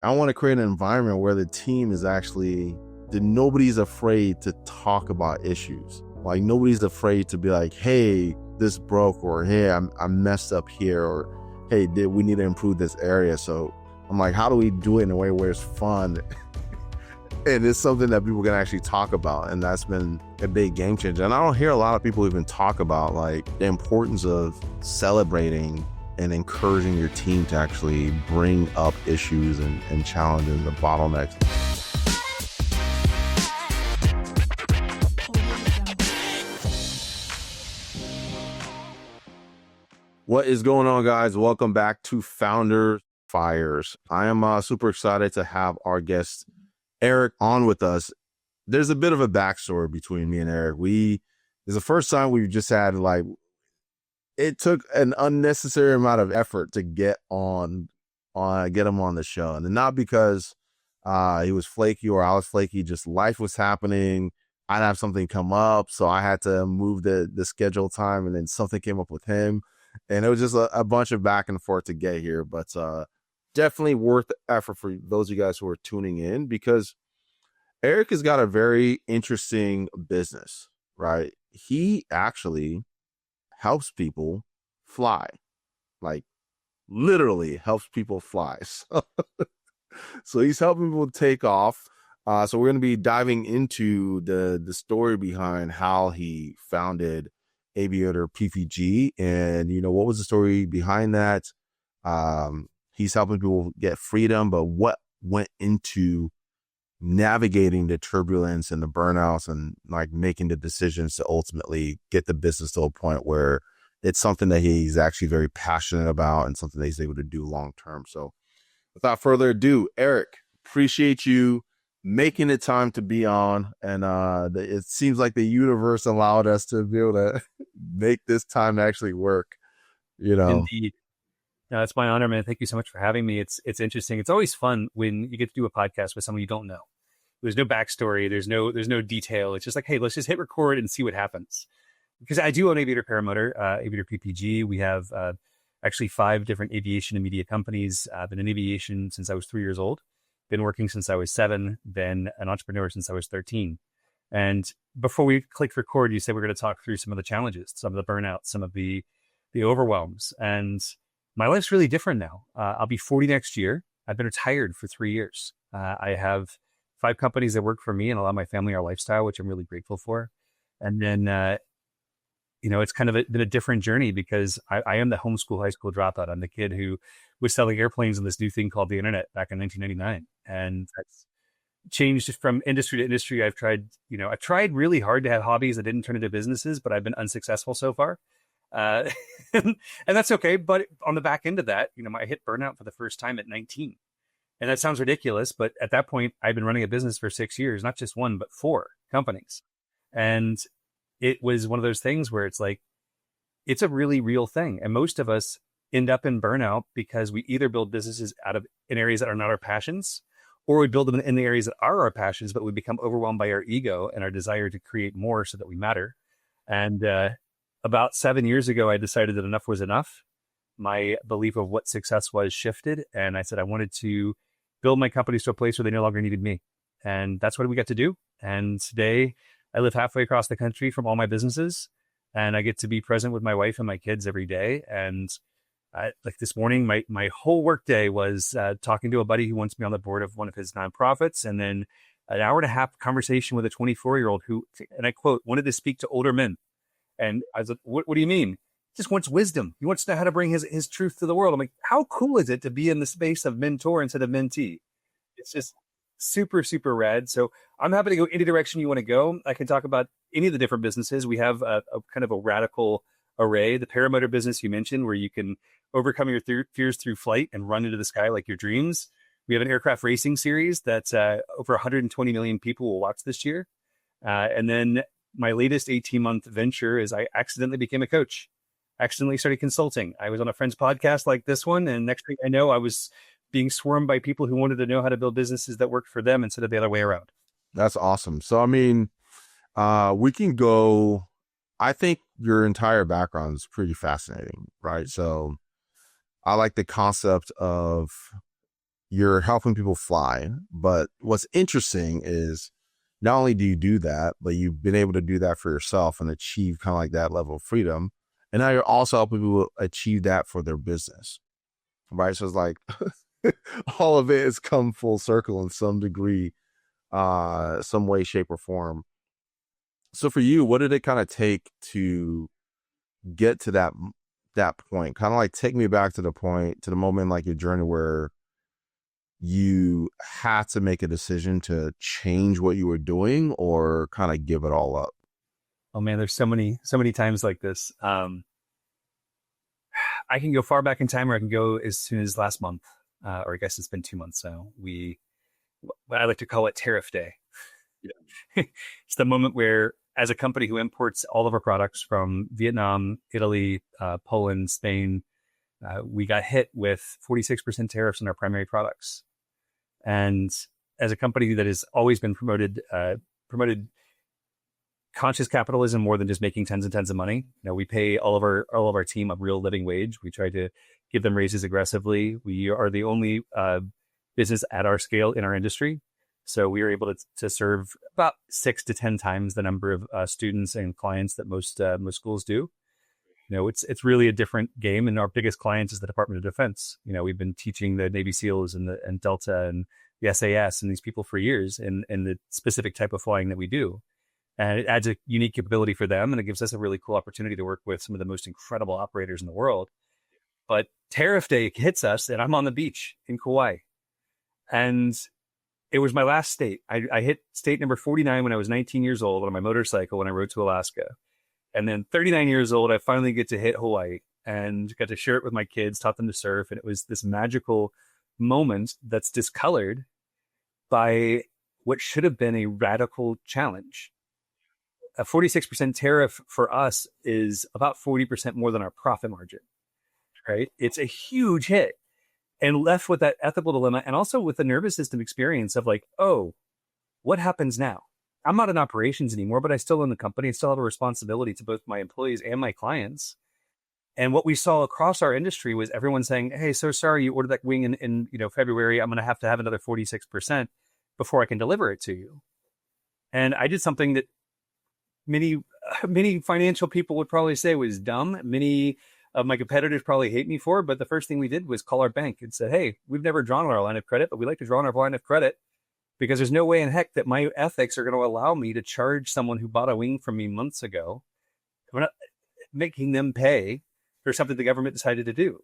I want to create an environment where the team is actually, that nobody's afraid to talk about issues. Like nobody's afraid to be like, hey, this broke, or hey, I'm messed up here, or hey, we need to improve this area. So I'm like, how do we do it in a way where it's fun and it's something that people can actually talk about? And that's been a big game changer. And I don't hear a lot of people even talk about like the importance of celebrating and encouraging your team to actually bring up issues and challenges and bottlenecks. What is going on, guys? Welcome back to Founders Fires. I am super excited to have our guest Eric on with us. There's a bit of a backstory between me and Eric. It's the first time we've just had like, it took an unnecessary amount of effort to get him on the show. And not because he was flaky or I was flaky, just life was happening. I'd have something come up, so I had to move the schedule time, and then something came up with him. And it was just a bunch of back and forth to get here, but definitely worth the effort for those of you guys who are tuning in, because Eric has got a very interesting business, right? He actually helps people fly, like literally helps people fly. So he's helping people take off. So we're going to be diving into the story behind how he founded Aviator PPG, and what was the story behind that. He's helping people get freedom, but what went into navigating the turbulence and the burnouts and like making the decisions to ultimately get the business to a point where it's something that he's actually very passionate about and something that he's able to do long term. So without further ado, Eric, appreciate you making the time to be on, and it seems like the universe allowed us to be able to make this time actually work. Indeed. No, it's my honor, man. Thank you so much for having me. It's interesting. It's always fun when you get to do a podcast with someone you don't know. There's no backstory. There's no detail. It's just like, hey, let's just hit record and see what happens. Because I do own Aviator Paramotor, Aviator PPG. We have actually 5 different aviation and media companies. I've been in aviation since I was 3 years old. Been working since I was 7, been an entrepreneur since I was 13. And before we clicked record, you said we're going to talk through some of the challenges, some of the burnouts, some of the overwhelms. And my life's really different now. I'll be 40 next year. I've been retired for 3 years. I have 5 companies that work for me and allow my family our lifestyle, which I'm really grateful for. And then, it's kind of been a different journey because I am the homeschool high school dropout. I'm the kid who was selling airplanes on this new thing called the internet back in 1999. And that's changed from industry to industry. I've tried really hard to have hobbies that didn't turn into businesses, but I've been unsuccessful so far. And that's okay. But on the back end of that, I hit burnout for the first time at 19. And that sounds ridiculous, but at that point, I've been running a business for 6 years, not just 1, but 4 companies. And it was one of those things where it's like, it's a really real thing. And most of us end up in burnout because we either build businesses in areas that are not our passions, or we build them in the areas that are our passions, but we become overwhelmed by our ego and our desire to create more so that we matter. And about 7 years ago, I decided that enough was enough. My belief of what success was shifted. And I said, I wanted to build my companies to a place where they no longer needed me. And that's what we got to do. And today I live halfway across the country from all my businesses, and I get to be present with my wife and my kids every day. And like this morning, my whole work day was talking to a buddy who wants me on the board of one of his nonprofits, and then an hour and a half conversation with a 24-year-old who, and I quote, wanted to speak to older men. And I was like, what do you mean? He just wants wisdom. He wants to know how to bring his truth to the world. I'm like, how cool is it to be in the space of mentor instead of mentee? It's just super, super rad. So I'm happy to go any direction you want to go. I can talk about any of the different businesses. We have a kind of a radical array. The paramotor business you mentioned, where you can overcome your fears through flight and run into the sky like your dreams. We have an aircraft racing series that's over 120 million people will watch this year. And then my latest 18-month venture is I accidentally became a coach. Accidentally started consulting. I was on a friend's podcast like this one, and next thing I know, I was being swarmed by people who wanted to know how to build businesses that worked for them instead of the other way around. That's awesome. So, I mean, we can go, I think your entire background is pretty fascinating, right? So I like the concept of you're helping people fly. But what's interesting is not only do you do that, but you've been able to do that for yourself and achieve kind of like that level of freedom. And now you're also helping people achieve that for their business, right? So it's like all of it has come full circle in some degree, some way, shape, or form. So for you, what did it kind of take to get to that point? Kind of like take me back to the point, to the moment, like your journey where you had to make a decision to change what you were doing or kind of give it all up. Oh man, there's so many times like this. I can go far back in time, or I can go as soon as last month, or I guess it's been 2 months now. I like to call it Tariff Day. Yeah. It's the moment where, as a company who imports all of our products from Vietnam, Italy, Poland, Spain, we got hit with 46% tariffs on our primary products. And as a company that has always been promoted conscious capitalism more than just making tons and tons of money. We pay all of our team a real living wage. We try to give them raises aggressively. We are the only business at our scale in our industry. So we are able to serve about 6 to 10 times the number of students and clients that most schools do. It's really a different game, and our biggest client is the Department of Defense. We've been teaching the Navy SEALs and Delta and the SAS and these people for years in the specific type of flying that we do. And it adds a unique capability for them, and it gives us a really cool opportunity to work with some of the most incredible operators in the world. But Tariff Day hits us, and I'm on the beach in Kauai. And it was my last state. I hit state number 49 when I was 19 years old on my motorcycle when I rode to Alaska. And then 39 years old, I finally get to hit Hawaii and got to share it with my kids, taught them to surf. And it was this magical moment that's discolored by what should have been a radical challenge. A 46% tariff for us is about 40% more than our profit margin, right? It's a huge hit, and left with that ethical dilemma, and also with the nervous system experience of like, oh, what happens now? I'm not in operations anymore, but I still own the company. I still have a responsibility to both my employees and my clients. And what we saw across our industry was everyone saying, hey, so sorry, you ordered that wing in February. I'm going to have another 46% before I can deliver it to you. And I did something that many financial people would probably say was dumb. Many of my competitors probably hate me for it. But the first thing we did was call our bank and said, hey, we've never drawn on our line of credit, but we'd like to draw on our line of credit, because there's no way in heck that my ethics are going to allow me to charge someone who bought a wing from me months ago. I'm not making them pay for something the government decided to do.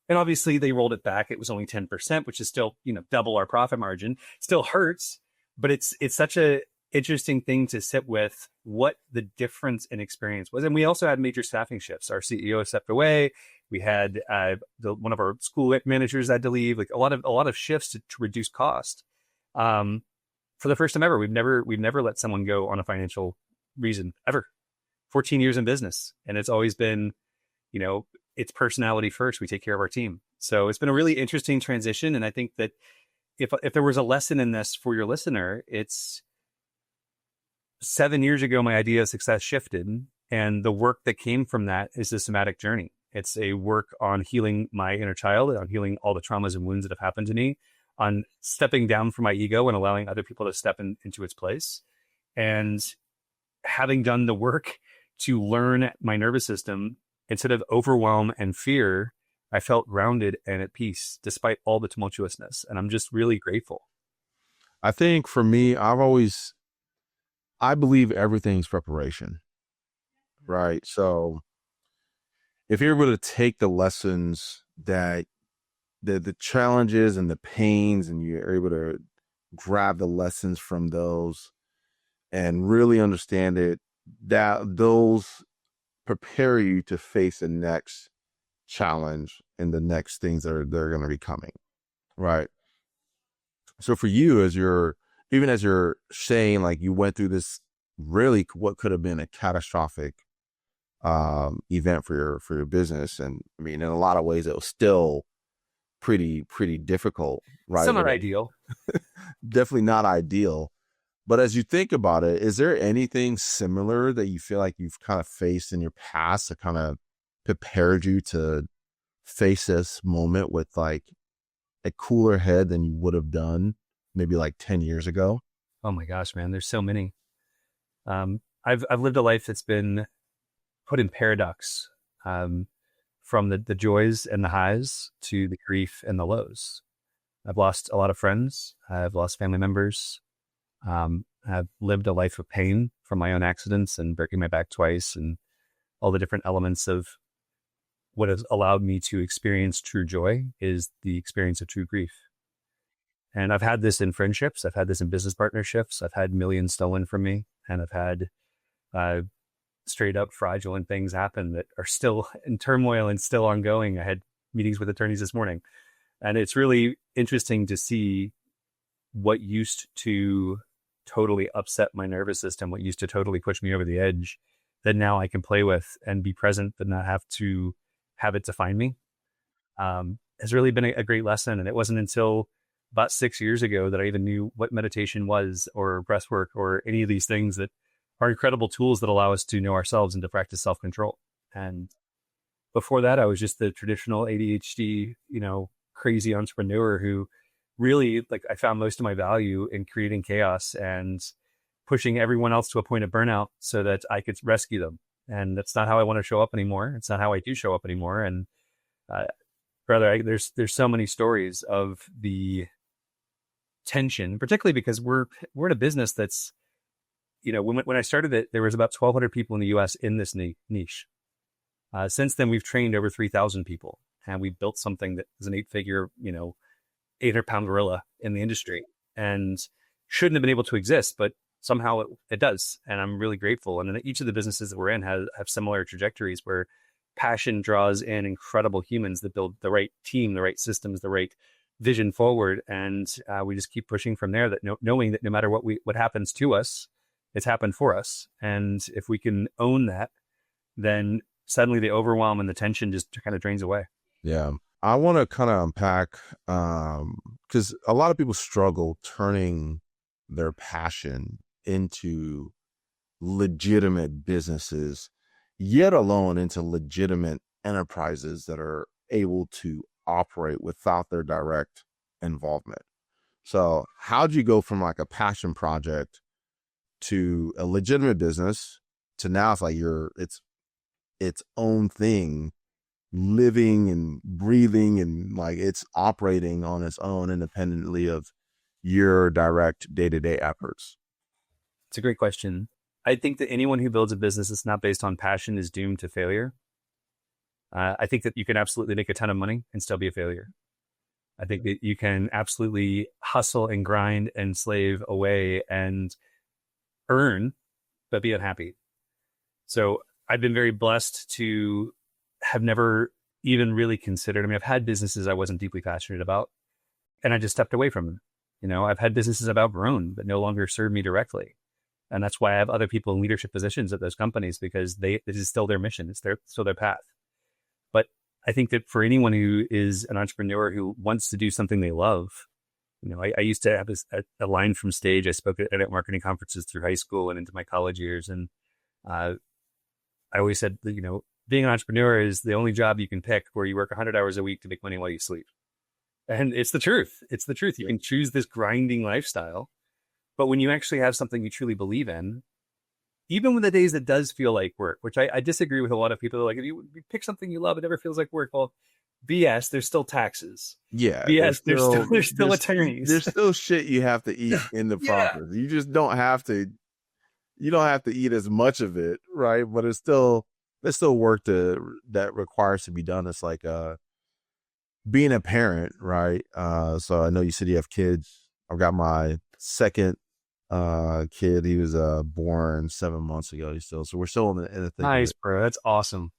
And obviously they rolled it back. It was only 10%, which is still, double our profit margin. Still hurts, but it's such a interesting thing to sit with, what the difference in experience was. And we also had major staffing shifts. Our CEO stepped away. We had one of our school managers had to leave. Like a lot of shifts to reduce cost. For the first time ever, we've never let someone go on a financial reason ever. 14 years in business, and it's always been, it's personality first. We take care of our team. So it's been a really interesting transition. And I think that if there was a lesson in this for your listener, it's 7 years ago, my idea of success shifted, and the work that came from that is a somatic journey. It's a work on healing my inner child, on healing all the traumas and wounds that have happened to me, on stepping down from my ego and allowing other people to step into its place. And having done the work to learn my nervous system, instead of overwhelm and fear, I felt grounded and at peace despite all the tumultuousness. And I'm just really grateful. I think for me, I believe everything's preparation, right? So if you're able to take the lessons that the challenges and the pains, and you're able to grab the lessons from those and really understand it, that those prepare you to face the next challenge and the next things that are going to be coming, right? So for you, as you're saying, like, you went through this really what could have been a catastrophic event for your business, and I mean, in a lot of ways, it was still pretty difficult, right? Still not ideal. Definitely not ideal. But as you think about it, is there anything similar that you feel like you've kind of faced in your past that kind of prepared you to face this moment with like a cooler head than you would have done maybe like 10 years ago? Oh my gosh, man, there's so many. I've lived a life that's been put in paradox, from the joys and the highs to the grief and the lows. I've lost a lot of friends. I've lost family members. I've lived a life of pain from my own accidents and breaking my back twice and all the different elements of what has allowed me to experience true joy is the experience of true grief. And I've had this in friendships. I've had this in business partnerships. I've had millions stolen from me, and I've had straight up fraudulent things happen that are still in turmoil and still ongoing. I had meetings with attorneys this morning, and it's really interesting to see what used to totally upset my nervous system, what used to totally push me over the edge, that now I can play with and be present, but not have to have it define me, has really been a great lesson. And it wasn't until about 6 years ago that I even knew what meditation was, or breath work, or any of these things that are incredible tools that allow us to know ourselves and to practice self-control. And before that, I was just the traditional ADHD, crazy entrepreneur who really, I found most of my value in creating chaos and pushing everyone else to a point of burnout so that I could rescue them. And that's not how I want to show up anymore. It's not how I do show up anymore. And rather, there's so many stories of the tension, particularly because we're in a business that's, when I started it, there was about 1,200 people in the US in this niche. Since then, we've trained over 3,000 people, and we built something that is an 8-figure, 800-pound gorilla in the industry, and shouldn't have been able to exist, but somehow it does. And I'm really grateful. And each of the businesses that we're in have similar trajectories where passion draws in incredible humans that build the right team, the right systems, the right vision forward. And we just keep pushing from there, that knowing that no matter what happens to us, it's happened for us. And if we can own that, then suddenly the overwhelm and the tension just kind of drains away. Yeah. I want to kind of unpack, because a lot of people struggle turning their passion into legitimate businesses, yet alone into legitimate enterprises that are able to operate without their direct involvement. So how'd you go from like a passion project to a legitimate business to now it's like its own thing, living and breathing, and like it's operating on its own independently of your direct day-to-day efforts? It's a great question. I think that anyone who builds a business that's not based on passion is doomed to failure. I think that you can absolutely make a ton of money and still be a failure. I think that you can absolutely hustle and grind and slave away and earn, but be unhappy. So I've been very blessed to have never even really considered. I've had businesses I wasn't deeply passionate about, and I just stepped away from them. I've had businesses I've outgrown that no longer serve me directly. And that's why I have other people in leadership positions at those companies, because this is still their mission. It's still their path. But I think that for anyone who is an entrepreneur who wants to do something they love, I used to have a line from stage. I spoke at marketing conferences through high school and into my college years. And I always said that, being an entrepreneur is the only job you can pick where you work 100 hours a week to make money while you sleep. And it's the truth. It's the truth. You can choose this grinding lifestyle, but when you actually have something you truly believe in, even when the days that does feel like work, which I disagree with a lot of people, like, if you pick something you love, it never feels like work. Well, BS, there's still taxes. Yeah. BS, there's still attorneys. There's still shit you have to eat in the process. You just don't have to eat as much of it, right? But it's still work that requires to be done. It's like being a parent, right? So I know you said you have kids. I've got my second kid. He was born 7 months ago. So we're still in the thing. Nice, bro. That's awesome.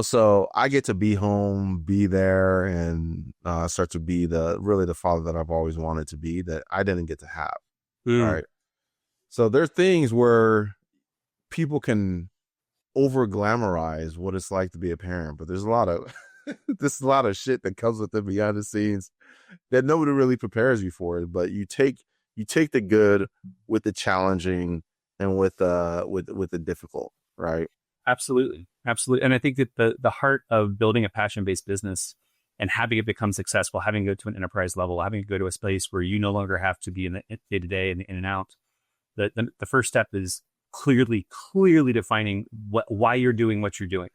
So I get to be home, be there, and start to be the father that I've always wanted to be, that I didn't get to have. Right. So there's things where people can over glamorize what it's like to be a parent, but there's a lot of shit that comes with it behind the scenes that nobody really prepares you for it. But you take the good with the challenging and with the difficult, right? Absolutely. And I think that the heart of building a passion-based business and having it become successful, having it go to an enterprise level, having it go to a space where you no longer have to be in the day-to-day and in and out. The first step is clearly defining why you're doing what you're doing.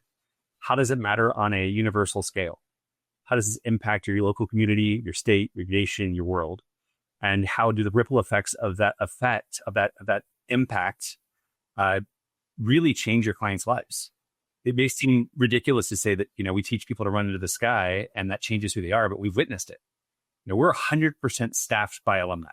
How does it matter on a universal scale? How does this impact your local community, your state, your nation, your world? And how do the ripple effects of that impact really change your clients' lives? It may seem ridiculous to say that, we teach people to run into the sky and that changes who they are, but we've witnessed it. We're 100% staffed by alumni,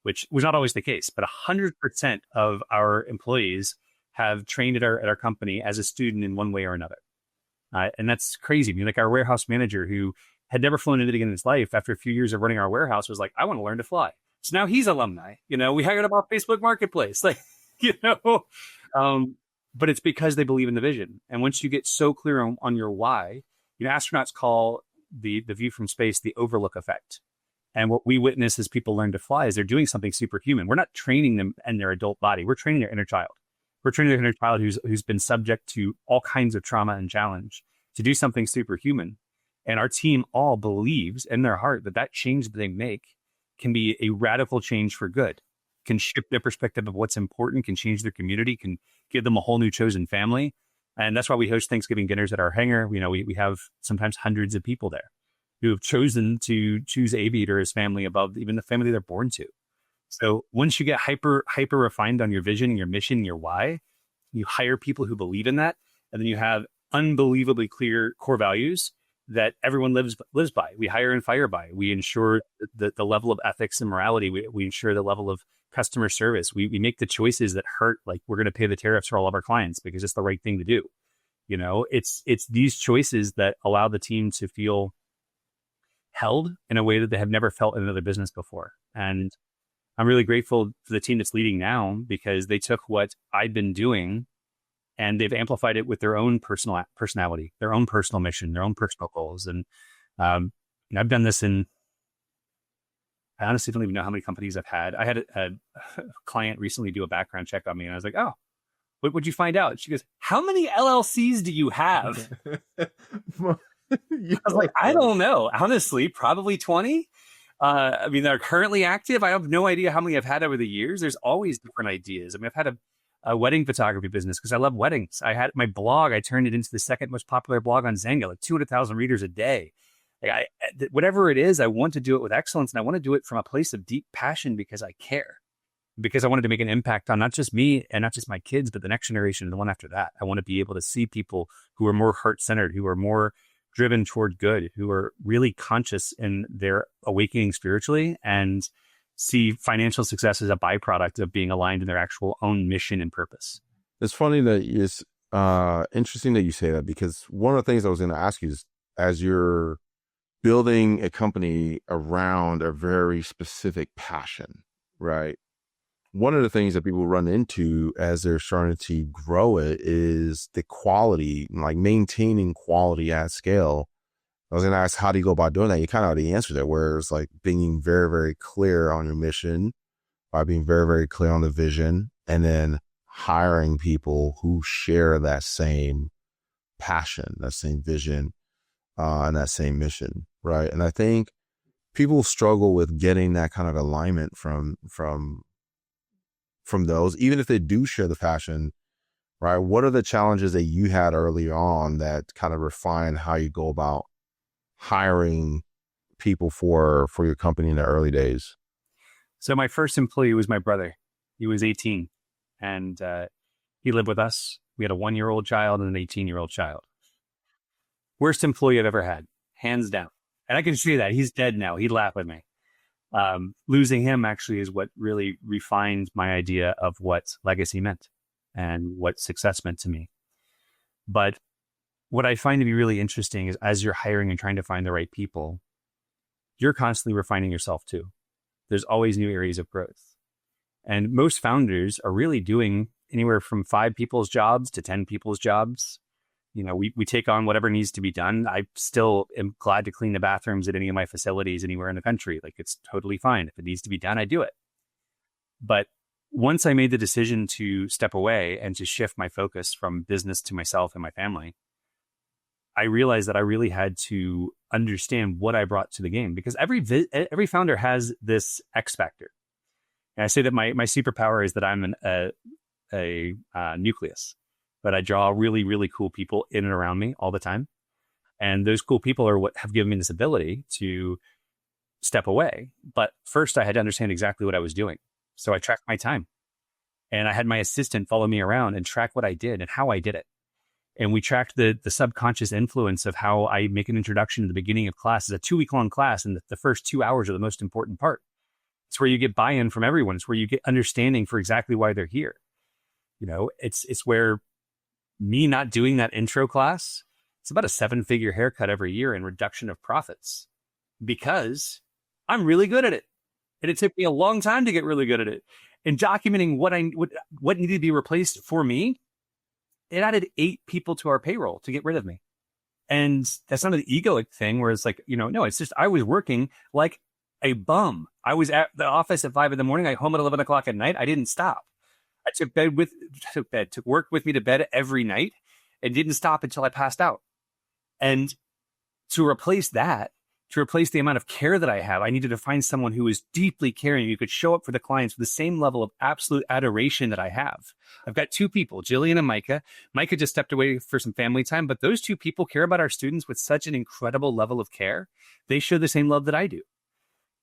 which was not always the case, but 100% of our employees have trained at our company as a student in one way or another. And that's crazy. I mean, like our warehouse manager who had never flown anything in his life, after a few years of running our warehouse, was like, I want to learn to fly. So now he's alumni. We hired him off Facebook Marketplace. But it's because they believe in the vision. And once you get so clear on your why, astronauts call the view from space the overlook effect. And what we witness as people learn to fly is they're doing something superhuman. We're not training them in their adult body. We're training their inner child. We're training their inner child who's been subject to all kinds of trauma and challenge to do something superhuman. And our team all believes in their heart that change that they make can be a radical change for good, can shift their perspective of what's important, can change their community, can give them a whole new chosen family. And that's why we host Thanksgiving dinners at our hangar. We have sometimes hundreds of people there who have chosen to choose Aviator as family above even the family they're born to. So once you get hyper refined on your vision, your mission, your why, you hire people who believe in that, and then you have unbelievably clear core values that everyone lives by. We hire and fire by. We ensure the level of ethics and morality. We ensure the level of customer service. We make the choices that hurt, like we're going to pay the tariffs for all of our clients because it's the right thing to do. It's these choices that allow the team to feel held in a way that they have never felt in another business before. And I'm really grateful for the team that's leading now because they took what I'd been doing and they've amplified it with their own personality, their own personal mission, their own personal goals. And I've done this I honestly don't even know how many companies I've had. I had a client recently do a background check on me and I was like, oh, what would you find out? She goes, how many LLCs do you have? I was like, I don't know. Honestly, probably 20. They're currently active. I have no idea how many I've had over the years. There's always different ideas. I've had a wedding photography business because I love weddings. I had my blog. I turned it into the second most popular blog on Zanga, like 200,000 readers a day. Whatever it is, I want to do it with excellence. And I want to do it from a place of deep passion because I care. Because I wanted to make an impact on not just me and not just my kids, but the next generation and the one after that. I want to be able to see people who are more heart-centered, who are more driven toward good, who are really conscious in their awakening spiritually and see financial success as a byproduct of being aligned in their actual own mission and purpose. It's funny that it's interesting that you say that, because one of the things I was going to ask you is, as you're building a company around a very specific passion, right? One of the things that people run into as they're starting to grow it is the quality, like maintaining quality at scale. I was going to ask, how do you go about doing that? You kind of already answered it, where it's like being very, very clear on your mission, by being very, very clear on the vision, and then hiring people who share that same passion, that same vision, and that same mission, right? And I think people struggle with getting that kind of alignment from those, even if they do share the passion, right? What are the challenges that you had early on that kind of refine how you go about hiring people for your company in the early days? So my first employee was my brother. He was 18 and he lived with us. We had a 1-year-old child and an 18-year-old child. Worst employee I've ever had, hands down. And I can see that. He's dead now. He'd laugh at me. Losing him actually is what really refined my idea of what legacy meant and what success meant to me. But what I find to be really interesting is, as you're hiring and trying to find the right people, you're constantly refining yourself too. There's always new areas of growth. And most founders are really doing anywhere from 5 people's jobs to 10 people's jobs. We take on whatever needs to be done. I still am glad to clean the bathrooms at any of my facilities anywhere in the country. Like, it's totally fine. If it needs to be done, I do it. But once I made the decision to step away and to shift my focus from business to myself and my family, I realized that I really had to understand what I brought to the game, because every founder has this X factor. And I say that my superpower is that I'm a nucleus, but I draw really, really cool people in and around me all the time. And those cool people are what have given me this ability to step away. But first I had to understand exactly what I was doing. So I tracked my time, and I had my assistant follow me around and track what I did and how I did it. And we tracked the subconscious influence of how I make an introduction at the beginning of class. It's a 2-week long class, and the first 2 hours are the most important part. It's where you get buy-in from everyone. It's where you get understanding for exactly why they're here. It's where me not doing that intro class, it's about a 7-figure haircut every year and reduction of profits, because I'm really good at it. And it took me a long time to get really good at it. And documenting what needed to be replaced for me, it added 8 people to our payroll to get rid of me. And that's not an egoic thing where it's like, no, it's just I was working like a bum. I was at the office at 5 a.m. I home at 11 o'clock at night. I didn't stop. I took work with me to bed every night and didn't stop until I passed out. And to replace the amount of care that I have, I needed to find someone who was deeply caring, who could show up for the clients with the same level of absolute adoration that I have. I've got 2 people, Jillian and Micah. Micah just stepped away for some family time, but those 2 people care about our students with such an incredible level of care. They show the same love that I do.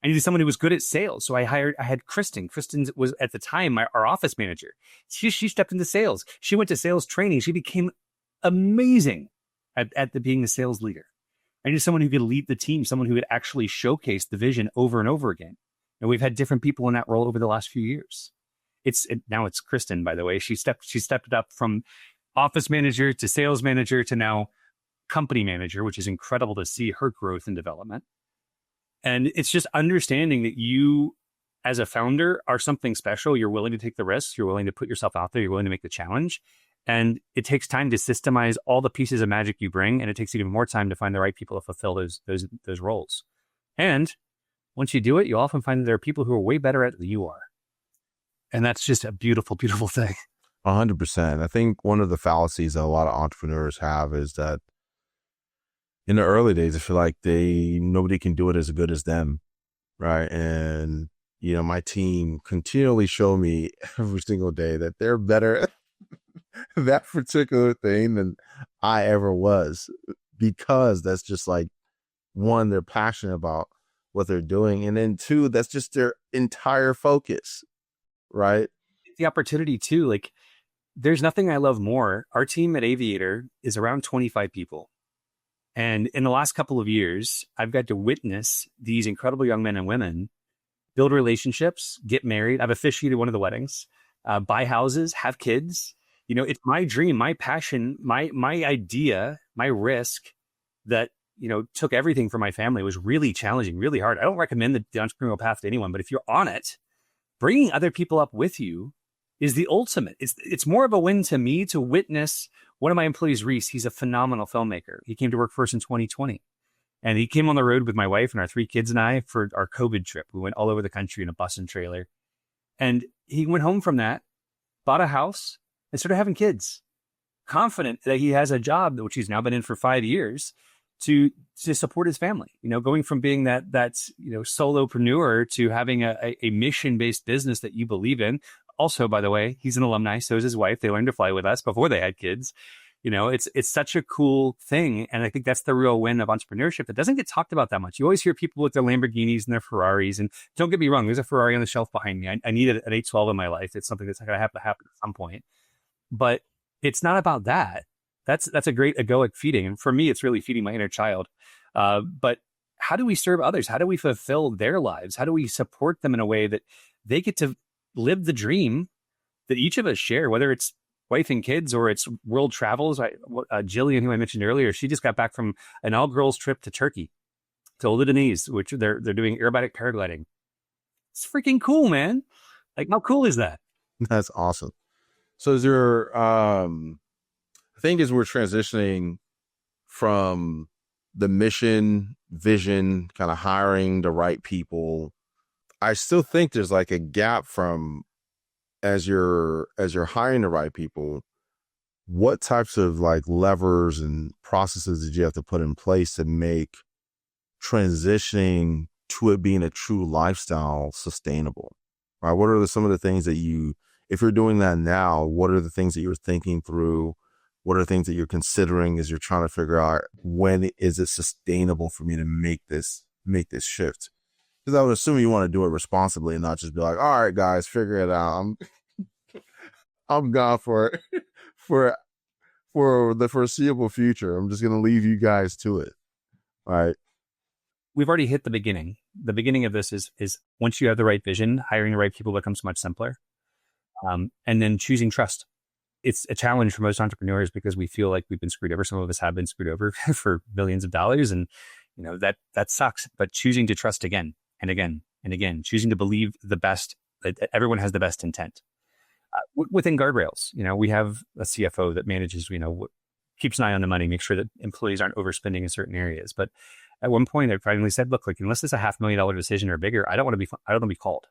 I needed someone who was good at sales. So I had Kristen. Kristen was at the time our office manager. She stepped into sales. She went to sales training. She became amazing at being the sales leader. I needed someone who could lead the team, someone who could actually showcase the vision over and over again. And we've had different people in that role over the last few years. Now it's Kristen, by the way. She stepped up from office manager to sales manager to now company manager, which is incredible to see her growth and development. And it's just understanding that you, as a founder, are something special. You're willing to take the risks. You're willing to put yourself out there. You're willing to make the challenge. And it takes time to systemize all the pieces of magic you bring. And it takes even more time to find the right people to fulfill those roles. And once you do it, you often find that there are people who are way better at it than you are. And that's just a beautiful, beautiful thing. 100%. I think one of the fallacies that a lot of entrepreneurs have is that in the early days, I feel like nobody can do it as good as them, right? And, my team continually show me every single day that they're better at that particular thing than I ever was, because that's just like, 1, they're passionate about what they're doing. And then 2, that's just their entire focus, right? The opportunity too, like there's nothing I love more. Our team at Aviator is around 25 people. And in the last couple of years, I've got to witness these incredible young men and women build relationships, get married. I've officiated one of the weddings, buy houses, have kids. It's my dream, my passion, my idea, my risk that, took everything from my family. It was really challenging, really hard. I don't recommend the entrepreneurial path to anyone, but if you're on it, bringing other people up with you is the ultimate. It's more of a win to me to witness one of my employees, Reese. He's a phenomenal filmmaker. He came to work for us in 2020. And he came on the road with my wife and our 3 kids and I for our COVID trip. We went all over the country in a bus and trailer. And he went home from that, bought a house, and started having kids. Confident that he has a job, which he's now been in for 5 years, to support his family. Going from being that solopreneur to having a mission-based business that you believe in. Also, by the way, he's an alumni. So is his wife. They learned to fly with us before they had kids. It's such a cool thing. And I think that's the real win of entrepreneurship that doesn't get talked about that much. You always hear people with their Lamborghinis and their Ferraris. And don't get me wrong, there's a Ferrari on the shelf behind me. I need an 812 in my life. It's something that's going to have to happen at some point. But it's not about that. That's a great egoic feeding. And for me, it's really feeding my inner child. But how do we serve others? How do we fulfill their lives? How do we support them in a way that they get to live the dream that each of us share, whether it's wife and kids or it's world travels? Jillian, who I mentioned earlier, she just got back from an all-girls trip to Turkey, to Odighizuwa, which they're doing aerobatic paragliding. It's freaking cool, man. Like, how cool is that? That's awesome. So is there, I think as we're transitioning from the mission, vision, kind of hiring the right people, I still think there's like a gap from as you're hiring the right people, what types of like levers and processes did you have to put in place to make transitioning to it being a true lifestyle sustainable? Right? What are some of the things that if you're doing that now, what are the things that you're thinking through? What are the things that you're considering as you're trying to figure out when is it sustainable for me to make this shift? Because I would assume you want to do it responsibly and not just be like, all right, guys, figure it out. I'm gone for for the foreseeable future. I'm just going to leave you guys to it. All right. We've already hit the beginning. The beginning of this is once you have the right vision, hiring the right people becomes much simpler. And then choosing trust. It's a challenge for most entrepreneurs because we feel like we've been screwed over. Some of us have been screwed over for billions of dollars. And that sucks. But choosing to trust again and again and again, choosing to believe the best, that everyone has the best intent. Within guardrails, we have a CFO that manages, keeps an eye on the money, makes sure that employees aren't overspending in certain areas. But at one point, I finally said, "Look, unless it's a $500,000 decision or bigger, I don't want to be called."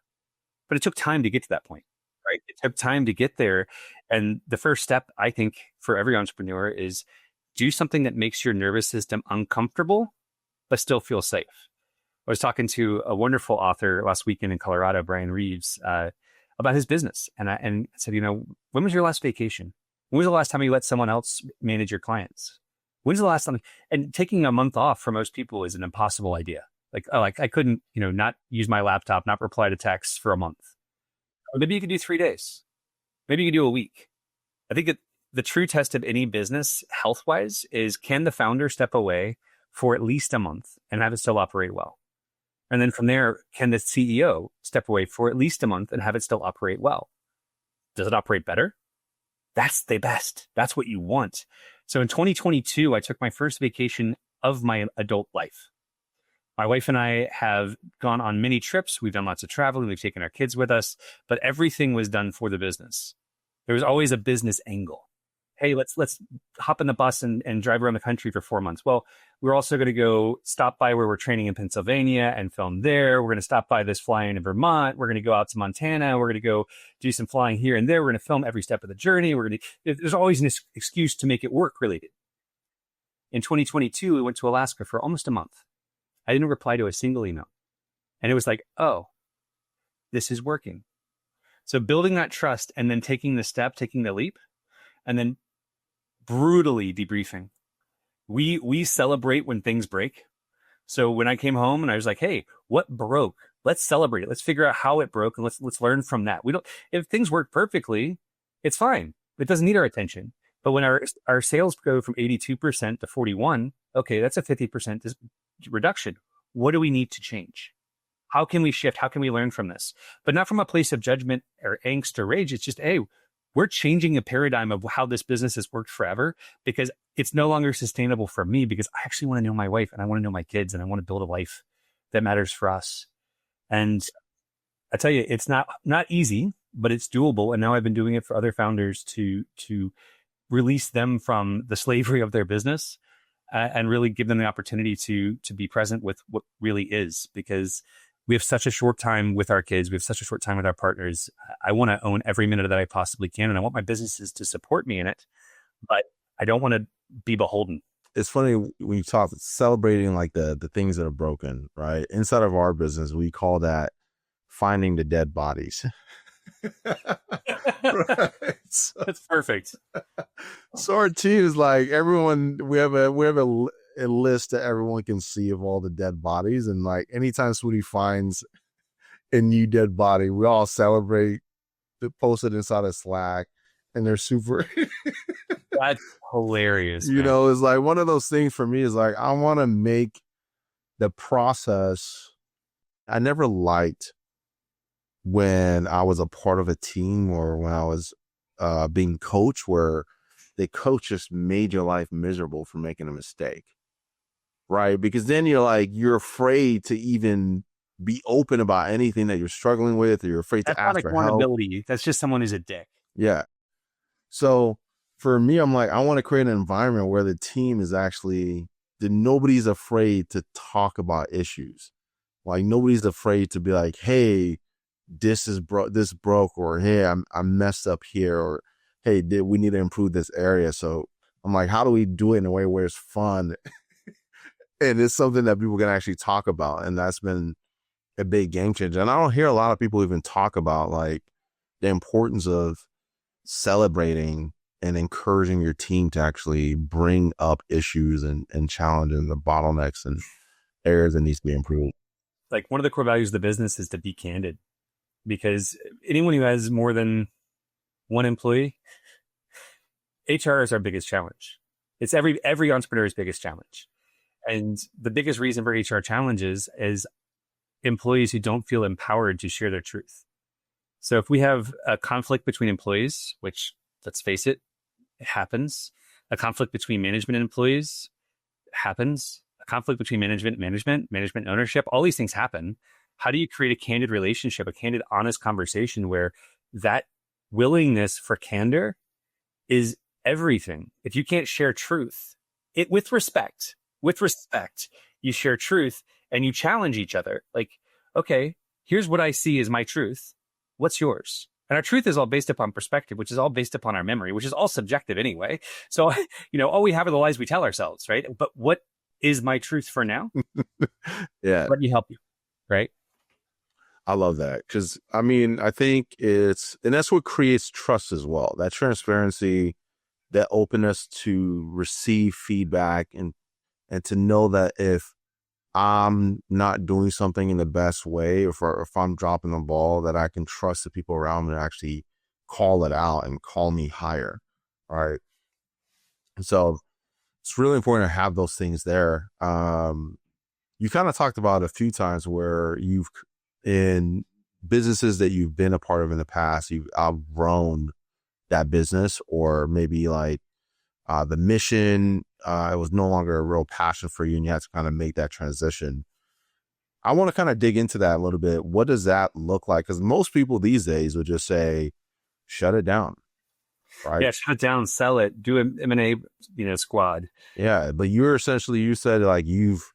But it took time to get to that point, right? It took time to get there, and the first step, I think, for every entrepreneur is do something that makes your nervous system uncomfortable, but still feel safe. I was talking to a wonderful author last weekend in Colorado, Brian Reeves, about his business. And I said, when was your last vacation? When was the last time you let someone else manage your clients? When's the last time? And taking a month off for most people is an impossible idea. Like I couldn't, not use my laptop, not reply to texts for a month. Or maybe you could do 3 days. Maybe you could do a week. I think the true test of any business health-wise is, can the founder step away for at least a month and have it still operate well? And then from there, can the CEO step away for at least a month and have it still operate well? Does it operate better? That's the best. That's what you want. So in 2022, I took my first vacation of my adult life. My wife and I have gone on many trips. We've done lots of traveling. We've taken our kids with us, but everything was done for the business. There was always a business angle. Hey, let's hop in the bus and drive around the country for 4 months. Well, we're also going to go stop by where we're training in Pennsylvania and film there. We're going to stop by this flying in Vermont. We're going to go out to Montana. We're going to go do some flying here and there. We're going to film every step of the journey. There's always an excuse to make it work related. In 2022, we went to Alaska for almost a month. I didn't reply to a single email. And it was like, oh, this is working. So building that trust and then taking the step, taking the leap, and then brutally debriefing. We celebrate when things break. So when I came home and I was like, hey, what broke? Let's celebrate it. Let's figure out how it broke and let's learn from that. If things work perfectly, it's fine. It doesn't need our attention. But when our sales go from 82% to 41, okay, that's a 50% reduction. What do we need to change? How can we shift? How can we learn from this? But not from a place of judgment or angst or rage. It's just, hey, we're changing a paradigm of how this business has worked forever because it's no longer sustainable for me, because I actually want to know my wife and I want to know my kids and I want to build a life that matters for us. And I tell you, it's not easy, but it's doable. And now I've been doing it for other founders to release them from the slavery of their business and really give them the opportunity to be present with what really is, because we have such a short time with our kids. We have such a short time with our partners. I want to own every minute that I possibly can. And I want my businesses to support me in it, but I don't want to be beholden. It's funny when you talk celebrating like the things that are broken, right? Inside of our business, we call that finding the dead bodies. Right. That's perfect. So our team is like, everyone, we have a list that everyone can see of all the dead bodies. And like anytime somebody finds a new dead body, we all celebrate, post it inside of Slack, and they're super. That's hilarious. You know, it's like one of those things for me is like, I want to make the process. I never liked when I was a part of a team or when I was being coached where the coach just made your life miserable for making a mistake. Right? Because then you're afraid to even be open about anything that you're struggling with, or you're afraid to ask for help. That's just someone who's a dick. Yeah. So for me, I'm like, I want to create an environment where the team is actually, that nobody's afraid to talk about issues. Like nobody's afraid to be like, hey, this broke, or hey, I'm messed up here, or hey, we need to improve this area. So I'm like, how do we do it in a way where it's fun? And it's something that people can actually talk about. And that's been a big game changer. And I don't hear a lot of people even talk about like the importance of celebrating and encouraging your team to actually bring up issues and challenges and the bottlenecks and areas that needs to be improved. Like one of the core values of the business is to be candid, because anyone who has more than one employee, HR is our biggest challenge. It's every entrepreneur's biggest challenge. And the biggest reason for HR challenges is employees who don't feel empowered to share their truth. So if we have a conflict between employees, which let's face it, it happens. A conflict between management and employees happens. A conflict between management ownership, all these things happen. How do you create a candid relationship, a candid, honest conversation where that willingness for candor is everything? If you can't share truth, with respect, you share truth and you challenge each other. Like, okay, here's what I see as my truth. What's yours? And our truth is all based upon perspective, which is all based upon our memory, which is all subjective anyway. So, all we have are the lies we tell ourselves, right? But what is my truth for now? Yeah. Let me help you, right? I love that. Because, I think and that's what creates trust as well. That transparency, that openness to receive feedback and to know that if I'm not doing something in the best way, or if I'm dropping the ball, that I can trust the people around me to actually call it out and call me higher. Right. And so it's really important to have those things there. You kind of talked about a few times where in businesses that you've been a part of in the past, you've outgrown that business, or maybe like the mission, it was no longer a real passion for you and you had to kind of make that transition. I want to kind of dig into that a little bit. What does that look like? Because most people these days would just say, shut it down. Right? Yeah, shut it down, sell it, do an M&A, squad. Yeah, but you said like you've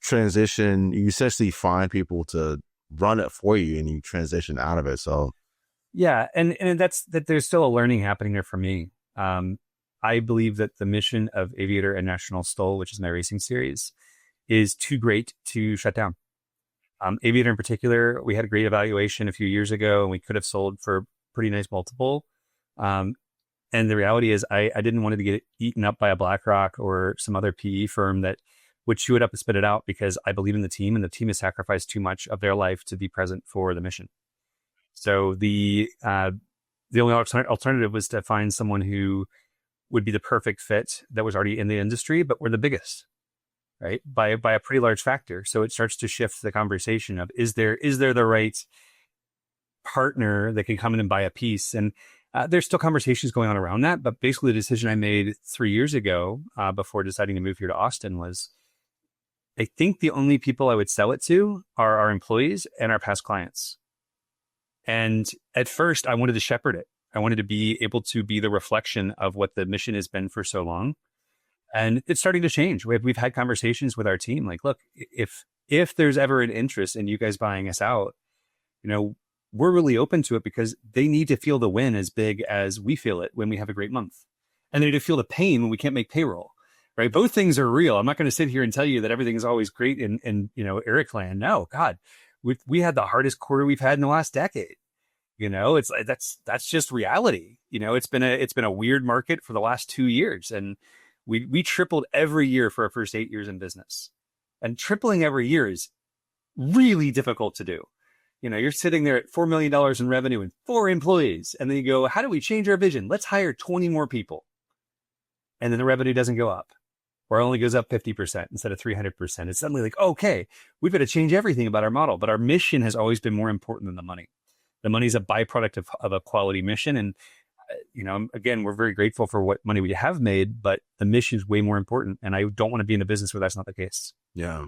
transitioned, you essentially find people to run it for you and you transition out of it. So yeah, and there's still a learning happening there for me. I believe that the mission of Aviator and National Stole, which is my racing series, is too great to shut down. Aviator in particular, we had a great evaluation a few years ago and we could have sold for a pretty nice multiple. And the reality is I didn't want it to get eaten up by a BlackRock or some other PE firm that would chew it up and spit it out, because I believe in the team and the team has sacrificed too much of their life to be present for the mission. So the only alternative was to find someone who would be the perfect fit that was already in the industry, but we're the biggest, right? By a pretty large factor. So it starts to shift the conversation of, is there the right partner that can come in and buy a piece? And there's still conversations going on around that. But basically the decision I made 3 years ago before deciding to move here to Austin was, I think the only people I would sell it to are our employees and our past clients. And at first I wanted to shepherd it. I wanted to be able to be the reflection of what the mission has been for so long. And it's starting to change. We've had conversations with our team. Like, look, if there's ever an interest in you guys buying us out, we're really open to it, because they need to feel the win as big as we feel it when we have a great month. And they need to feel the pain when we can't make payroll, right? Both things are real. I'm not going to sit here and tell you that everything is always great in Eric land. No, God, we had the hardest quarter we've had in the last decade. It's that's just reality. It's been a weird market for the last 2 years, and we tripled every year for our first 8 years in business, and tripling every year is really difficult to do. You're sitting there at $4 million in revenue and 4 employees, and then you go, how do we change our vision? Let's hire 20 more people, and then the revenue doesn't go up, or only goes up 50% instead of 300%. It's suddenly like, okay, we've got to change everything about our model, but our mission has always been more important than the money. The money is a byproduct of a quality mission. And, again, we're very grateful for what money we have made, but the mission is way more important. And I don't want to be in a business where that's not the case. Yeah,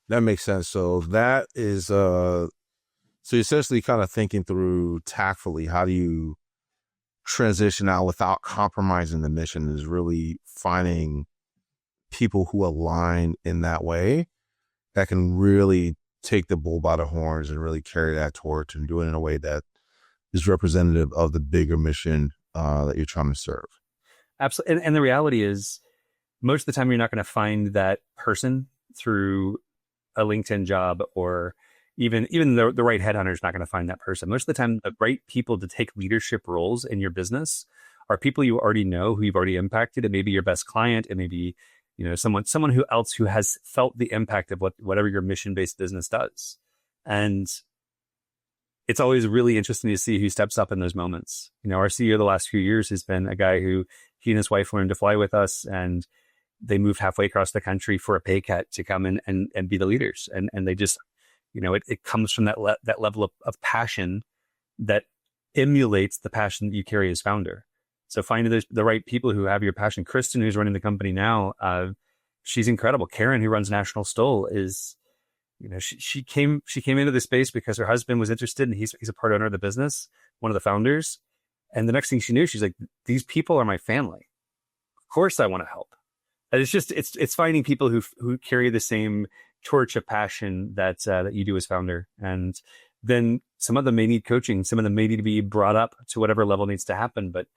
that makes sense. So that is, so essentially kind of thinking through tactfully, how do you transition out without compromising the mission, is really finding people who align in that way that can really take the bull by the horns and really carry that torch and do it in a way that is representative of the bigger mission that you're trying to serve. Absolutely. And the reality is, most of the time, you're not going to find that person through a LinkedIn job, or even the right headhunter is not going to find that person. Most of the time, the right people to take leadership roles in your business are people you already know, who you've already impacted. It may be your best client. It may be, someone who else who has felt the impact of whatever your mission-based business does. And it's always really interesting to see who steps up in those moments. Our CEO the last few years has been a guy who he and his wife learned to fly with us, and they moved halfway across the country for a pay cut to come in and be the leaders. And they just, it comes from that level of passion that emulates the passion that you carry as founder. So finding the right people who have your passion. Kristen, who's running the company now, she's incredible. Karen, who runs National Stoll, is, she came into the space because her husband was interested, and he's a part owner of the business, one of the founders. And the next thing she knew, she's like, these people are my family. Of course I want to help. And it's finding people who carry the same torch of passion that you do as founder. And then some of them may need coaching. Some of them may need to be brought up to whatever level needs to happen, but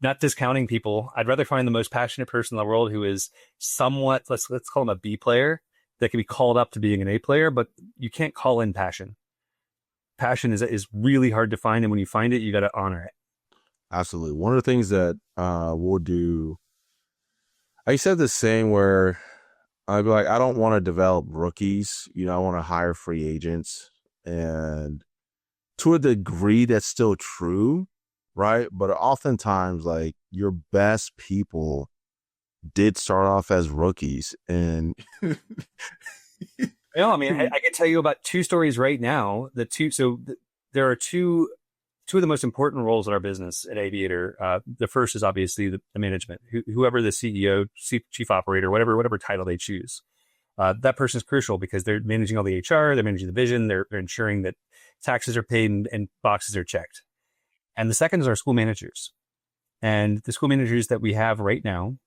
not discounting people. I'd rather find the most passionate person in the world who is somewhat, let's call them a B player, that can be called up to being an A player, but you can't call in passion. Passion is really hard to find. And when you find it, you got to honor it. Absolutely. One of the things that we'll do, I said the same, where I'd be like, I don't want to develop rookies. I want to hire free agents. And to a degree, that's still true, right? But oftentimes, like, your best people did start off as rookies. And I can tell you about two stories right now. There are two of the most important roles in our business at Aviator. The first is obviously the management, whoever the CEO, chief operator, whatever title they choose. That person is crucial because they're managing all the HR, they're managing the vision, they're ensuring that taxes are paid and boxes are checked. And the second is our school managers. And the school managers that we have right now,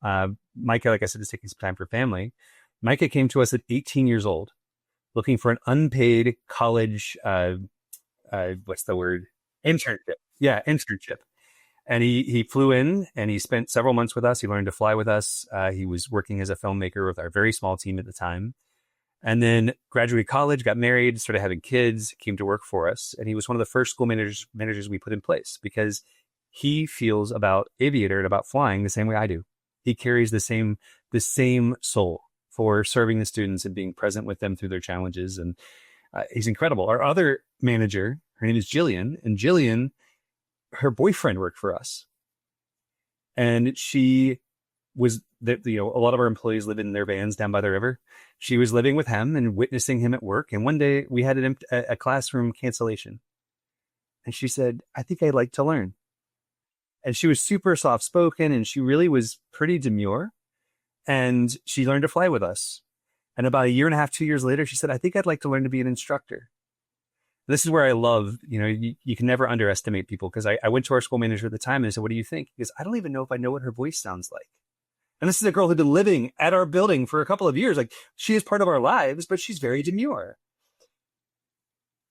Micah, like I said, is taking some time for family. Micah came to us at 18 years old, looking for an unpaid college, what's the word? Internship. Yeah, internship. And he flew in and he spent several months with us. He learned to fly with us. He was working as a filmmaker with our very small team at the time. And then graduated college, got married, started having kids, came to work for us. And he was one of the first school managers we put in place because he feels about Aviator and about flying the same way I do. He carries the same soul for serving the students and being present with them through their challenges. And he's incredible. Our other manager, her name is Jillian, and Jillian, her boyfriend worked for us. And she was, a lot of our employees live in their vans down by the river. She was living with him and witnessing him at work. And one day we had a classroom cancellation. And she said, I think I'd like to learn. And she was super soft-spoken, and she really was pretty demure. And she learned to fly with us. And about a year and a half, 2 years later, she said, I think I'd like to learn to be an instructor. This is where I love, you can never underestimate people, because I went to our school manager at the time and I said, what do you think? Because I don't even know if I know what her voice sounds like. And this is a girl who'd been living at our building for a couple of years. Like, she is part of our lives, but she's very demure.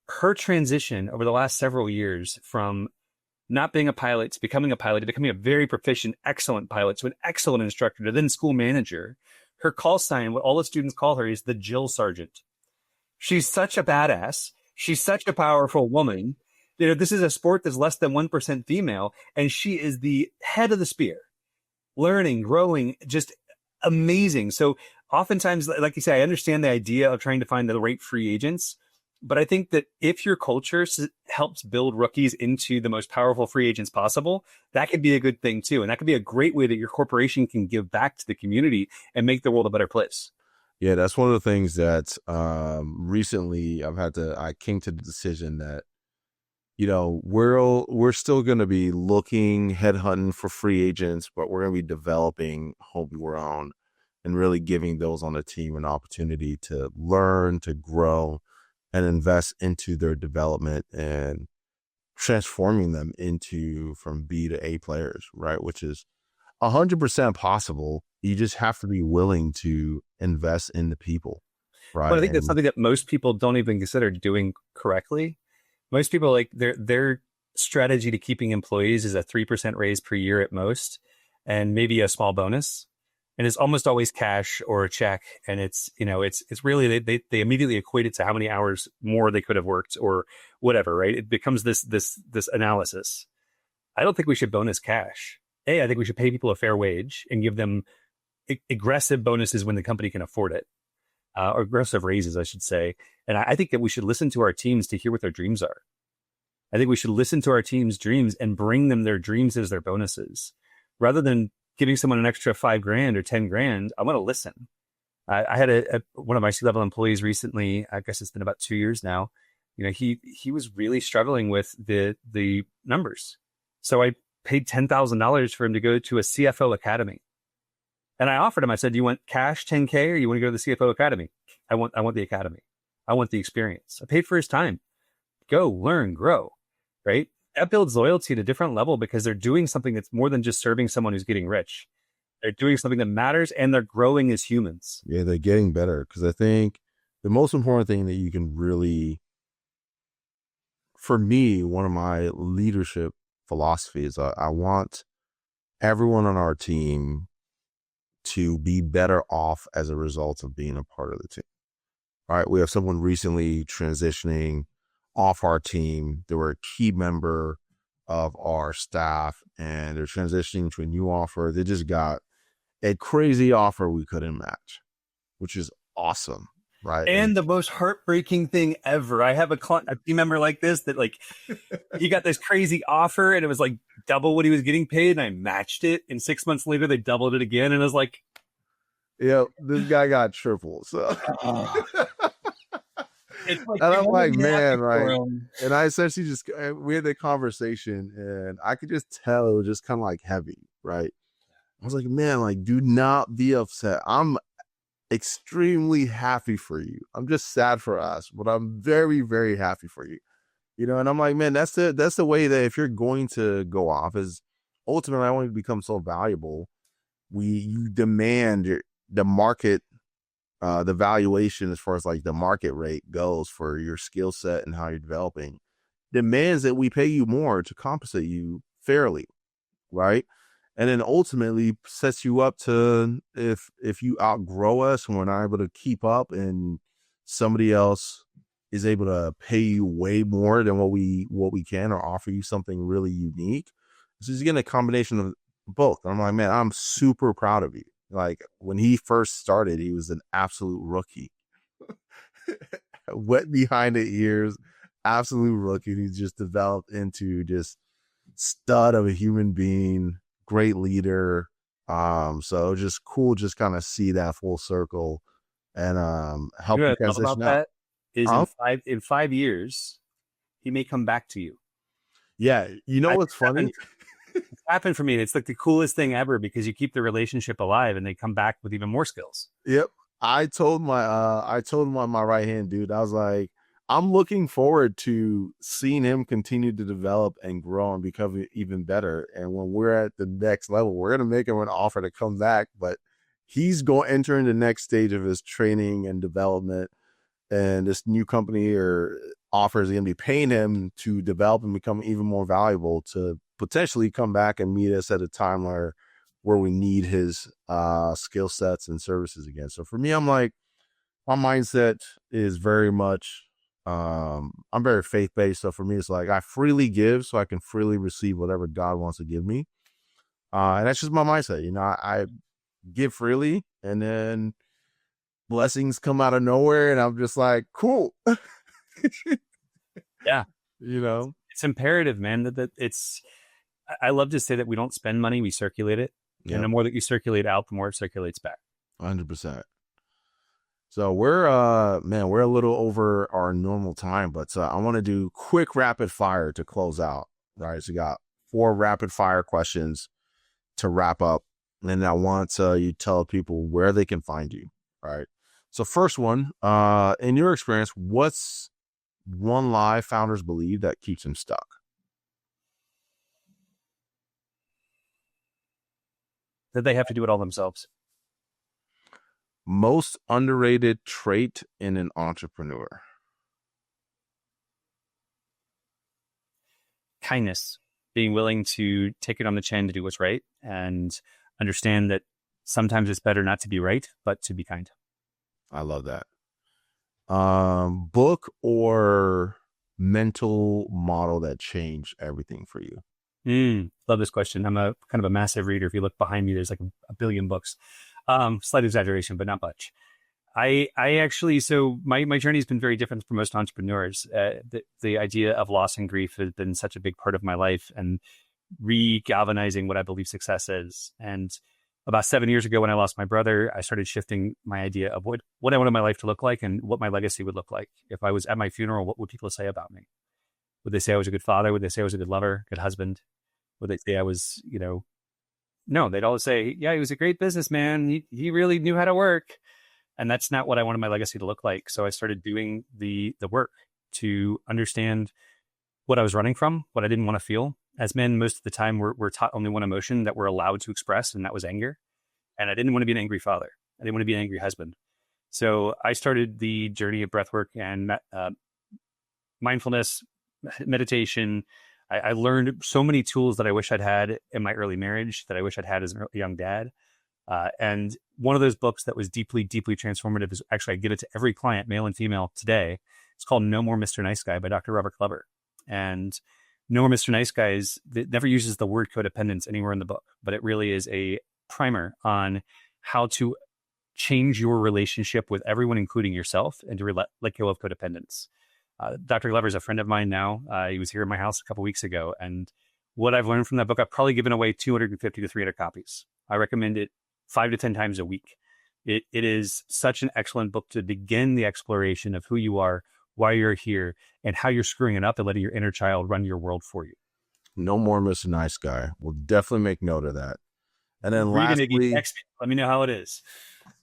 Her transition over the last several years from not being a pilot to becoming a pilot, to becoming a very proficient, excellent pilot, to an excellent instructor, to then school manager. Her call sign, what all the students call her, is the Jill Sergeant. She's such a badass. She's such a powerful woman. This is a sport that's less than 1% female, and she is the head of the spear. Learning, growing, just amazing. So oftentimes, like you say, I understand the idea of trying to find the right free agents, but I think that if your culture helps build rookies into the most powerful free agents possible, that could be a good thing too. And that could be a great way that your corporation can give back to the community and make the world a better place. Yeah, that's one of the things that recently I came to the decision that, we're still going to be looking, headhunting for free agents, but we're going to be developing homegrown and really giving those on the team an opportunity to learn, to grow, and invest into their development and transforming them from B to A players, right? Which is 100% possible. You just have to be willing to invest in the people, right? But I think that's something that most people don't even consider doing correctly. Most people, like, they're strategy to keeping employees is a 3% raise per year at most, and maybe a small bonus. And it's almost always cash or a check. And it's, it's really, they immediately equate it to how many hours more they could have worked or whatever, right? It becomes this analysis. I don't think we should bonus cash. I think we should pay people a fair wage and give them aggressive bonuses when the company can afford it, or aggressive raises, I should say. And I think that we should listen to our teams to hear what their dreams are. I think we should listen to our team's dreams and bring them their dreams as their bonuses, rather than giving someone an extra $5,000 or $10,000. I want to listen. I had one of my C-level employees recently. I guess it's been about 2 years now. He was really struggling with the numbers, so I paid $10,000 for him to go to a CFO academy. And I offered him. I said, "Do you want cash $10,000 or you want to go to the CFO academy?" I want the academy. I want the experience. I paid for his time. Go learn, grow, right? That builds loyalty at a different level because they're doing something that's more than just serving someone who's getting rich. They're doing something that matters, and they're growing as humans. Yeah, they're getting better. Because I think the most important thing that you can really, for me, one of my leadership philosophies, I want everyone on our team to be better off as a result of being a part of the team. All right, we have someone recently transitioning off our team. They were a key member of our staff, and they're transitioning to a new offer. They just got a crazy offer we couldn't match, which is awesome, right? And the most heartbreaking thing ever. I have a team member like this that he got this crazy offer, and it was like double what he was getting paid, and I matched it. And 6 months later, they doubled it again, and I was like, yeah, this guy got triple. So. It's like, and I'm like, man, right? And I essentially we had that conversation, and I could just tell it was just kind of like heavy, right? I was like, man, like, do not be upset. I'm extremely happy for you. I'm just sad for us, but I'm very, very happy for you. And I'm like, man, that's the way that if you're going to go off, is ultimately I want you to become so valuable. You demand the market, the valuation as far as like the market rate goes for your skill set and how you're developing, demands that we pay you more to compensate you fairly, right? And then ultimately sets you up to, if you outgrow us and we're not able to keep up, and somebody else is able to pay you way more than what we can, or offer you something really unique. So he's getting a combination of both. And I'm like, man, I'm super proud of you. Like, when he first started, he was an absolute rookie. Wet behind the ears, absolute rookie. He's just developed into just stud of a human being, great leader. So just cool, just kind of see that full circle and help you transition about out. That is in 5 years, he may come back to you. Yeah, what's funny? It's happened for me. It's like the coolest thing ever, because you keep the relationship alive and they come back with even more skills. Yep. I told my right hand dude, I was like, I'm looking forward to seeing him continue to develop and grow and become even better. And when we're at the next level, we're going to make him an offer to come back, but he's going to enter in the next stage of his training and development. And this new company or offers going to be paying him to develop and become even more valuable, to potentially come back and meet us at a time where we need his skill sets and services again. So for me, I'm like, my mindset is very much, I'm very faith-based. So for me, it's like I freely give so I can freely receive whatever God wants to give me. And that's just my mindset. I give freely, and then blessings come out of nowhere, and I'm just like, cool. Yeah. It's imperative, man, that I love to say that we don't spend money, we circulate it. Yep. And the more that you circulate out, the more it circulates back. 100%. So we're a little over our normal time, but I want to do quick rapid fire to close out. Right. So you got 4 rapid fire questions to wrap up. And I want you to tell people where they can find you. Right. So first one, in your experience, what's one lie founders believe that keeps them stuck? That they have to do it all themselves. Most underrated trait in an entrepreneur? kindness, being willing to take it on the chin to do what's right and understand that sometimes it's better not to be right, but to be kind. I love that. Book or mental model that changed everything for you? Love this question. I'm a kind of a massive reader. If you look behind me, there's like a billion books. Slight exaggeration, but not much. I actually, so my journey has been very different from most entrepreneurs. The idea of loss and grief has been such a big part of my life, and re-galvanizing what I believe success is. And about 7 years ago, when I lost my brother, I started shifting my idea of what I wanted my life to look like and what my legacy would look like. If I was at my funeral, what would people say about me? Would they say I was a good father? Would they say I was a good lover, good husband? Would they say I was, no, they'd always say, yeah, he was a great businessman. He really knew how to work. And that's not what I wanted my legacy to look like. So I started doing the work to understand what I was running from, what I didn't want to feel. As men, most of the time, we're taught only one emotion that we're allowed to express, and that was anger. And I didn't want to be an angry father. I didn't want to be an angry husband. So I started the journey of breathwork and mindfulness, meditation. I learned so many tools that I wish I'd had in my early marriage, that I wish I'd had as a young dad. And one of those books that was deeply, deeply transformative is actually, I give it to every client, male and female today. It's called No More Mr. Nice Guy by Dr. Robert Glover. And No More Mr. Nice Guy it never uses the word codependence anywhere in the book, but it really is a primer on how to change your relationship with everyone, including yourself, and to let go of codependence. Dr. Glover is a friend of mine now. He was here in my house a couple of weeks ago. And what I've learned from that book, I've probably given away 250 to 300 copies. I recommend it 5 to 10 times a week. It is such an excellent book to begin the exploration of who you are, why you're here, and how you're screwing it up and letting your inner child run your world for you. No More Mr. Nice Guy. We'll definitely make note of that. And then Read it, Iggy. Text me. Let me know how it is.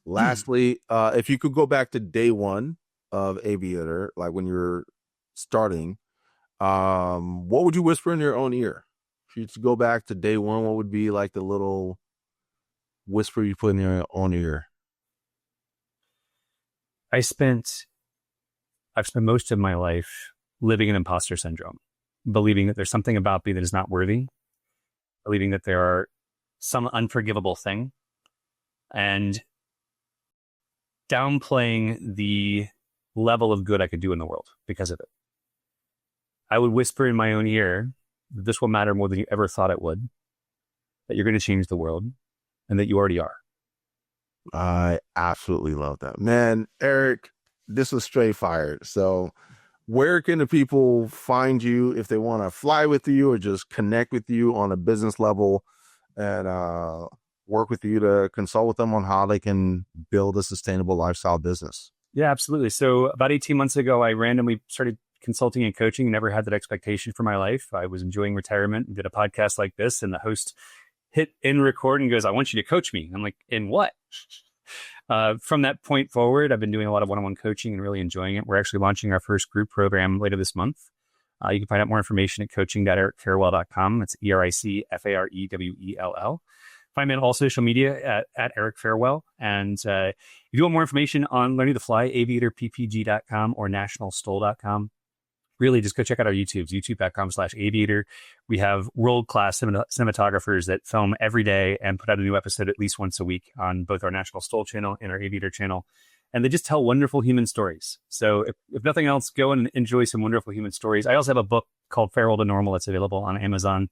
Lastly, if you could go back to day one of Aviator, like when you're starting, what would you whisper in your own ear? If you could go back to day one, what would be like the little whisper you put in your own ear? I've spent most of my life living in imposter syndrome, believing that there's something about me that is not worthy, believing that there are some unforgivable thing, and downplaying the level of good I could do in the world because of it. I would whisper in my own ear that this will matter more than you ever thought it would, that you're going to change the world, and that you already are. I absolutely love that. Man, Eric, this was straight fired. So where can the people find you if they want to fly with you or just connect with you on a business level and work with you to consult with them on how they can build a sustainable lifestyle business? Yeah, absolutely. So about 18 months ago, I randomly started consulting and coaching. Never had that expectation for my life. I was enjoying retirement and did a podcast like this, and the host hit in record and goes, "I want you to coach me." I'm like, "In what?" From that point forward, I've been doing a lot of one-on-one coaching and really enjoying it. We're actually launching our first group program later this month. You can find out more information at coaching.ericfarewell.com. It's EricFarewell. Find me on all social media at Eric Farewell. And if you want more information on learning to fly, aviatorppg.com or nationalstol.com. Really, just go check out our YouTubes, youtube.com/aviator. We have world-class cinematographers that film every day and put out a new episode at least once a week on both our National Stol channel and our Aviator channel. And they just tell wonderful human stories. So if nothing else, go and enjoy some wonderful human stories. I also have a book called Farewell to Normal that's available on Amazon.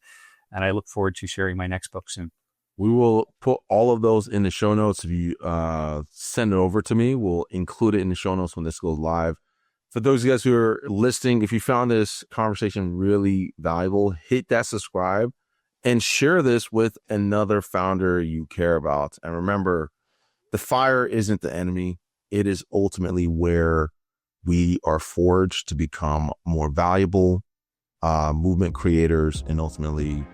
And I look forward to sharing my next book soon. We will put all of those in the show notes. If you send it over to me, we'll include it in the show notes when this goes live. For those of you guys who are listening, if you found this conversation really valuable, hit that subscribe and share this with another founder you care about. And remember, the fire isn't the enemy. It is ultimately where we are forged to become more valuable movement creators and ultimately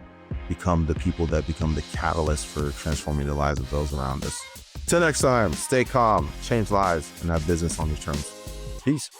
become the people that become the catalyst for transforming the lives of those around us. Till next time, stay calm, change lives, and have business on your terms. Peace.